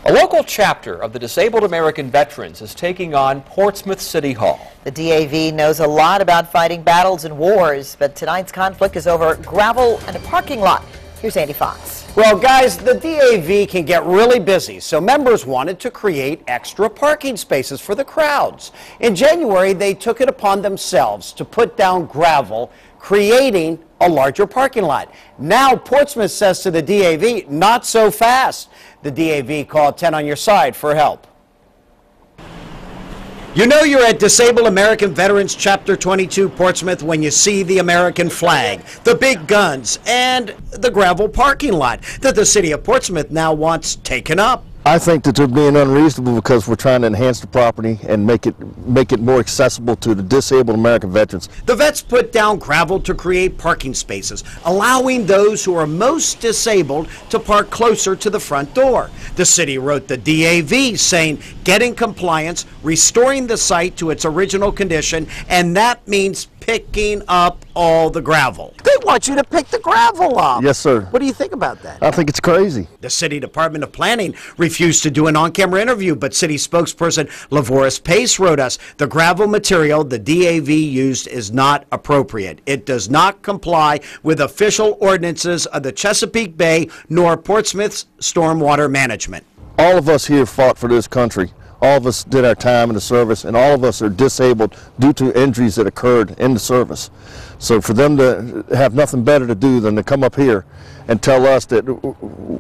A local chapter of the Disabled American Veterans is taking on Portsmouth City Hall. The DAV knows a lot about fighting battles and wars, but tonight's conflict is over gravel and a parking lot. Here's Andy Fox. Well, guys, the DAV can get really busy, so members wanted to create extra parking spaces for the crowds. In January, they took it upon themselves to put down gravel, creating a larger parking lot. Now, Portsmouth says to the DAV, not so fast. The DAV called 10 on your side for help. You know you're at Disabled American Veterans Chapter 22 Portsmouth when you see the American flag, the big guns, and the gravel parking lot that the city of Portsmouth now wants taken up. I think that they're being unreasonable because we're trying to enhance the property and make it more accessible to the disabled American veterans. The vets put down gravel to create parking spaces, allowing those who are most disabled to park closer to the front door. The city wrote the DAV saying get in compliance, restoring the site to its original condition, and that means picking up all the gravel. They want you to pick the gravel up. Yes, sir. What do you think about that? I think it's crazy. The City Department of Planning refused to do an on-camera interview, but city spokesperson Lavoris Pace wrote us, the gravel material the DAV used is not appropriate. It does not comply with official ordinances of the Chesapeake Bay nor Portsmouth's stormwater management. All of us here fought for this country. All of us did our time in the service, and all of us are disabled due to injuries that occurred in the service. So for them to have nothing better to do than to come up here and tell us that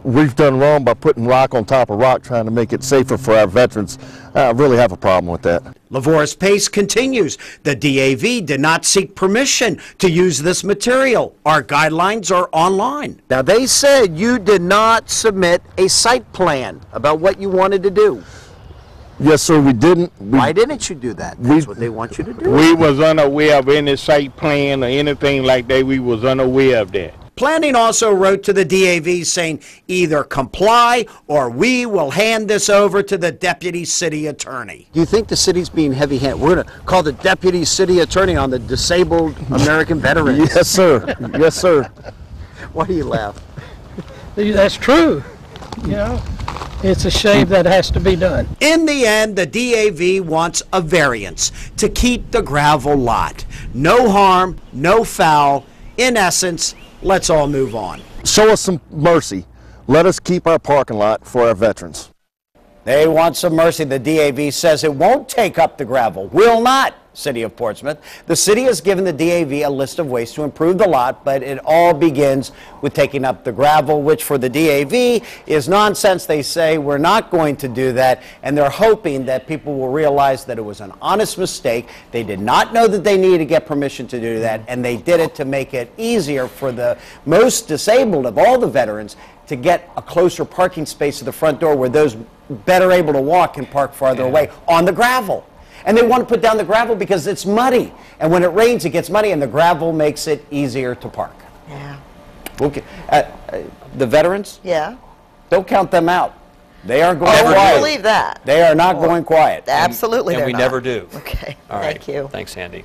we've done wrong by putting rock on top of rock trying to make it safer for our veterans, I really have a problem with that. Lavoris Pace continues, the DAV did not seek permission to use this material. Our guidelines are online. Now, they said you did not submit a site plan about what you wanted to do. Yes, sir, we didn't. Why didn't you do that? That's what they want you to do. We was unaware of any site plan or anything like that. We was unaware of that. Planning also wrote to the DAV saying either comply or we will hand this over to the deputy city attorney. Do you think the city's being heavy-handed? We're going to call the deputy city attorney on the disabled American veterans. Yes, sir. Yes, sir. Why do you laugh? That's true. You know, it's a shame that has to be done. In the end, the DAV wants a variance to keep the gravel lot. No harm, no foul. In essence, let's all move on. Show us some mercy. Let us keep our parking lot for our veterans. They want some mercy. The DAV says it won't take up the gravel. Will not, City of Portsmouth. The city has given the DAV a list of ways to improve the lot, but it all begins with taking up the gravel, which for the DAV is nonsense. They say we're not going to do that, and they're hoping that people will realize that it was an honest mistake. They did not know that they needed to get permission to do that, and they did it to make it easier for the most disabled of all the veterans to get a closer parking space to the front door where those better able to walk can park farther away on the gravel. And they want to put down the gravel because it's muddy. And when it rains, it gets muddy, and the gravel makes it easier to park. Yeah. Okay. The veterans? Yeah. Don't count them out. They are going quiet. quiet. I believe that. They are not going quiet. Absolutely. And we not. never do. Okay. All right. Thank you. Thanks, Andy.